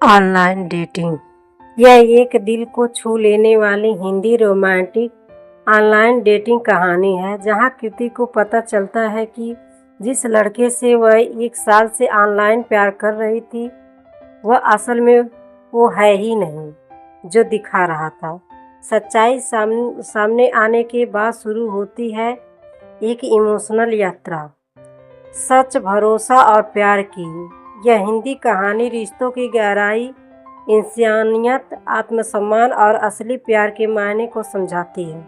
Online dating यह एक दिल को छू लेने वाली हिंदी रोमांटिक ऑनलाइन डेटिंग कहानी है, जहां कृति को पता चलता है कि जिस लड़के से वह 1 साल से ऑनलाइन प्यार कर रही थी, वह असल में वो है ही नहीं जो दिखा रहा था। सच्चाई सामने आने के बाद शुरू होती है एक इमोशनल यात्रा, सच, भरोसा और प्यार की। यह हिंदी कहानी रिश्तों की गहराई, इंसानियत, आत्मसम्मान और असली प्यार के मायने को समझाती है।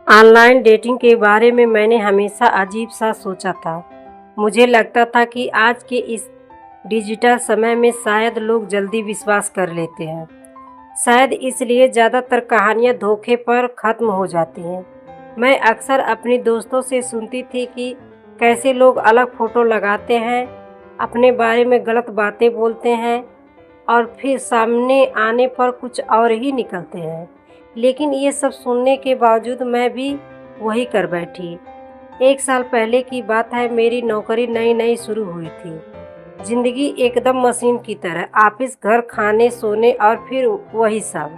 ऑनलाइन डेटिंग के बारे में मैंने हमेशा अजीब सा सोचा था। मुझे लगता था कि आज के इस डिजिटल समय में शायद लोग जल्दी विश्वास कर लेते हैं। शायद इसलिए ज़्यादातर कहानियाँ धोखे पर ख़त्म हो जाती हैं। मैं अक्सर अपनी दोस्तों से सुनती थी कि कैसे लोग अलग फ़ोटो लगाते हैं, अपने बारे में गलत बातें बोलते हैं और फिर सामने आने पर कुछ और ही निकलते हैं। लेकिन ये सब सुनने के बावजूद मैं भी वही कर बैठी। 1 साल पहले की बात है, मेरी नौकरी नई नई शुरू हुई थी। जिंदगी एकदम मशीन की तरह, ऑफिस, घर, खाने, सोने और फिर वही सब।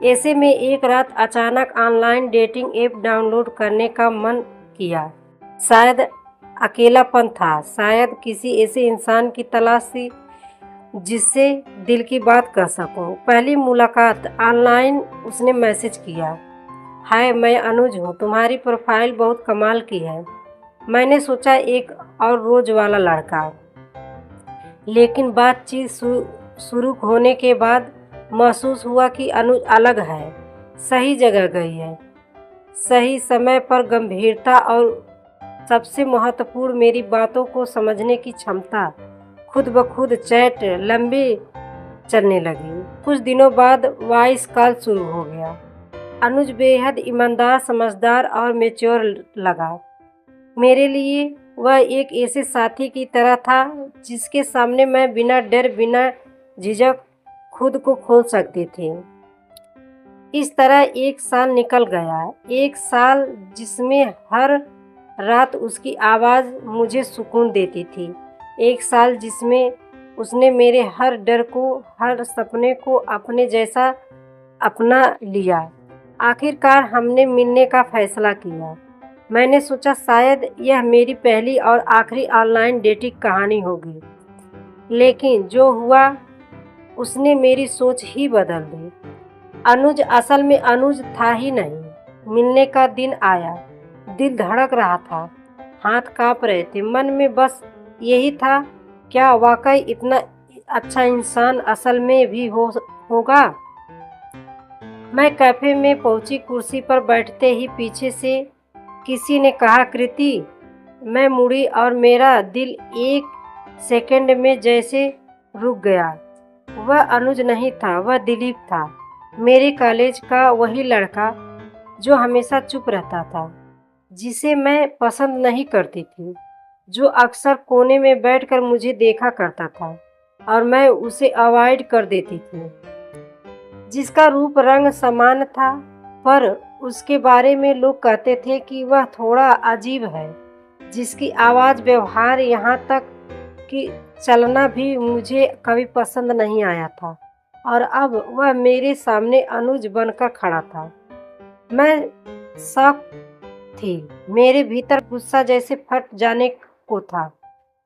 ऐसे में एक रात अचानक ऑनलाइन डेटिंग ऐप डाउनलोड करने का मन किया। शायद अकेलापन था, शायद किसी ऐसे इंसान की तलाश थी जिससे दिल की बात कह सकूं। पहली मुलाकात ऑनलाइन, उसने मैसेज किया, हाय मैं अनुज हूँ, तुम्हारी प्रोफाइल बहुत कमाल की है। मैंने सोचा एक और रोज वाला लड़का, लेकिन बातचीत शुरू होने के बाद महसूस हुआ कि अनुज अलग है, सही जगह गई है, सही समय पर। गंभीरता और सबसे महत्वपूर्ण, मेरी बातों को समझने की क्षमता। खुद ब खुद चैट लंबी चलने लगी। कुछ दिनों बाद वॉइस कॉल शुरू हो गया। अनुज बेहद ईमानदार, समझदार और मैच्योर लगा। मेरे लिए वह एक ऐसे साथी की तरह था जिसके सामने मैं बिना डर, बिना झिझक खुद को खोल सकती थी। इस तरह 1 साल निकल गया। 1 साल जिसमें हर रात उसकी आवाज़ मुझे सुकून देती थी। 1 साल जिसमें उसने मेरे हर डर को, हर सपने को अपने जैसा अपना लिया। आखिरकार हमने मिलने का फैसला किया। मैंने सोचा शायद यह मेरी पहली और आखिरी ऑनलाइन डेटिंग कहानी होगी, लेकिन जो हुआ उसने मेरी सोच ही बदल दी। अनुज असल में अनुज था ही नहीं। मिलने का दिन आया, दिल धड़क रहा था, हाथ कांप रहे थे, मन में बस यही था, क्या वाकई इतना अच्छा इंसान असल में भी होगा। मैं कैफे में पहुंची। कुर्सी पर बैठते ही पीछे से किसी ने कहा, कृति। मैं मुड़ी और मेरा दिल 1 सेकंड में जैसे रुक गया। वह अनुज नहीं था, वह दिलीप था, मेरे कॉलेज का वही लड़का जो हमेशा चुप रहता था, जिसे मैं पसंद नहीं करती थी, जो अक्सर कोने में बैठकर मुझे देखा करता था और मैं उसे अवॉइड कर देती थी, जिसका रूप रंग समान था, पर उसके बारे में लोग कहते थे कि वह थोड़ा अजीब है, जिसकी आवाज़, व्यवहार, यहाँ तक कि चलना भी मुझे कभी पसंद नहीं आया था। और अब वह मेरे सामने अनुज बनकर खड़ा था। मैं शॉक थी, मेरे भीतर गुस्सा जैसे फट जाने को था।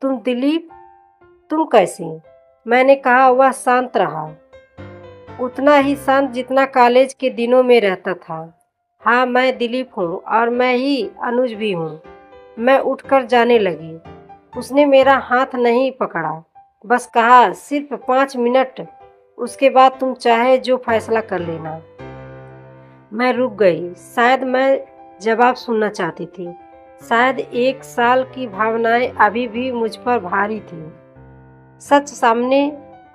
तुम दिलीप, तुम कैसे? मैंने कहा। वह शांत रहा, उतना ही शांत जितना कॉलेज के दिनों में रहता था। हाँ, मैं दिलीप हूँ और मैं ही अनुज भी हूँ। मैं उठकर जाने लगी। उसने मेरा हाथ नहीं पकड़ा, बस कहा, सिर्फ 5 मिनट, उसके बाद तुम चाहे जो फैसला कर लेना। मैं रुक गई। शायद मैं जवाब सुनना चाहती थी, शायद 1 साल की भावनाएं अभी भी मुझ पर भारी थी। सच सामने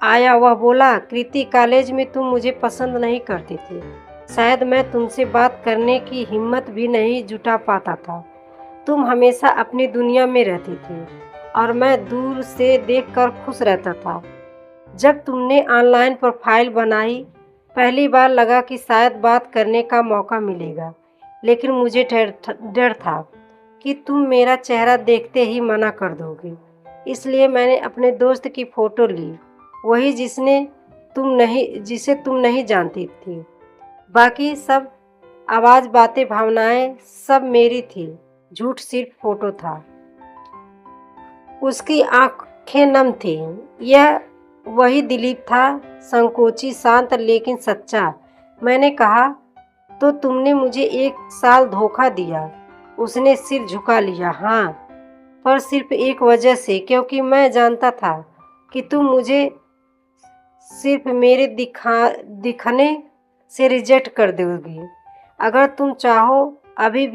आया। वह बोला, कृति, कॉलेज में तुम मुझे पसंद नहीं करती थी। शायद मैं तुमसे बात करने की हिम्मत भी नहीं जुटा पाता था। तुम हमेशा अपनी दुनिया में रहती थी और मैं दूर से देखकर खुश रहता था। जब तुमने ऑनलाइन प्रोफाइल बनाई, पहली बार लगा कि शायद बात करने का मौका मिलेगा, लेकिन मुझे डर था कि तुम मेरा चेहरा देखते ही मना कर दोगे। इसलिए मैंने अपने दोस्त की फ़ोटो ली वही जिसे तुम नहीं जानती थी। बाकी सब आवाज़, बातें, भावनाएं सब मेरी थी। झूठ सिर्फ फोटो था। उसकी आंखें नम थी। यह वही दिलीप था, संकोची, शांत लेकिन सच्चा। मैंने कहा, तो तुमने मुझे 1 साल धोखा दिया। उसने सिर झुका लिया। हाँ, पर सिर्फ एक वजह से, क्योंकि मैं जानता था कि तुम मुझे सिर्फ मेरे दिखने से रिजेक्ट कर दोगी। अगर तुम चाहो अभी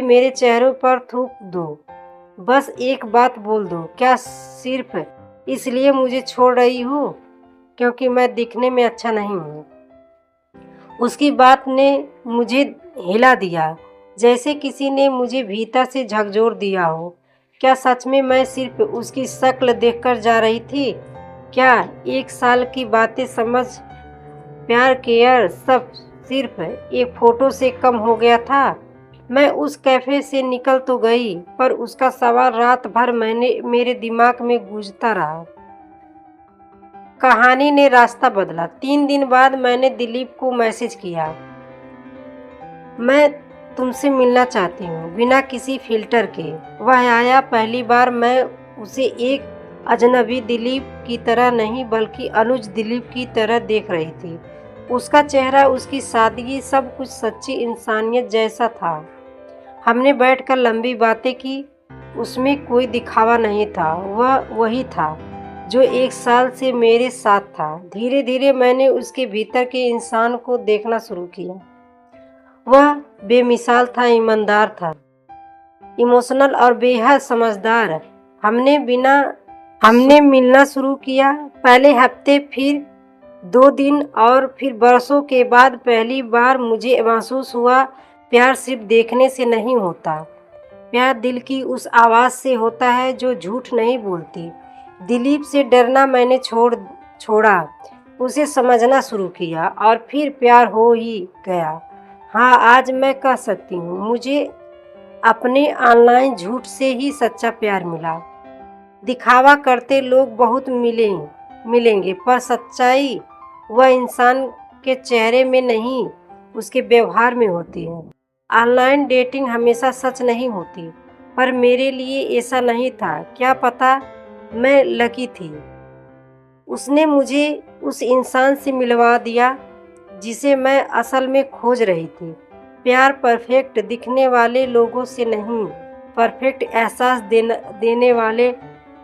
मेरे चेहरे पर थूक दो, बस एक बात बोल दो, क्या सिर्फ इसलिए मुझे छोड़ रही हो क्योंकि मैं दिखने में अच्छा नहीं हूँ? उसकी बात ने मुझे हिला दिया, जैसे किसी ने मुझे भीतर से झकझोर दिया हो। क्या सच में मैं सिर्फ उसकी शक्ल देखकर जा रही थी? क्या 1 साल की बातें, समझ, प्यार, केयर सब सिर्फ एक फ़ोटो से कम हो गया था? मैं उस कैफ़े से निकल तो गई, पर उसका सवाल रात भर मेरे दिमाग में गूंजता रहा। कहानी ने रास्ता बदला। 3 दिन बाद मैंने दिलीप को मैसेज किया, मैं तुमसे मिलना चाहती हूँ, बिना किसी फ़िल्टर के। वह आया। पहली बार मैं उसे एक अजनबी दिलीप की तरह नहीं, बल्कि अनुज दिलीप की तरह देख रही थी। उसका चेहरा, उसकी सादगी, सब कुछ सच्ची इंसानियत जैसा था। हमने बैठकर लंबी बातें की। उसमें कोई दिखावा नहीं था। वह वही था जो 1 साल से मेरे साथ था। धीरे धीरे मैंने उसके भीतर के इंसान को देखना शुरू किया। वह बेमिसाल था, ईमानदार था, इमोशनल और बेहद समझदार। हमने मिलना शुरू किया। पहले हफ्ते, फिर 2 दिन और फिर बरसों के बाद पहली बार मुझे महसूस हुआ, प्यार सिर्फ देखने से नहीं होता। प्यार दिल की उस आवाज़ से होता है जो झूठ नहीं बोलती। दिलीप से डरना मैंने छोड़ा, उसे समझना शुरू किया और फिर प्यार हो ही गया। हाँ, आज मैं कह सकती हूँ, मुझे अपने ऑनलाइन झूठ से ही सच्चा प्यार मिला। दिखावा करते लोग बहुत मिलेंगे, पर सच्चाई वह इंसान के चेहरे में नहीं, उसके व्यवहार में होती है। ऑनलाइन डेटिंग हमेशा सच नहीं होती, पर मेरे लिए ऐसा नहीं था। क्या पता मैं लकी थी। उसने मुझे उस इंसान से मिलवा दिया जिसे मैं असल में खोज रही थी। प्यार परफेक्ट दिखने वाले लोगों से नहीं, परफेक्ट एहसास देने वाले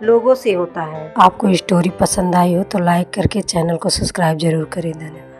लोगों से होता है। आपको स्टोरी पसंद आई हो तो लाइक करके चैनल को सब्सक्राइब जरूर करें। धन्यवाद।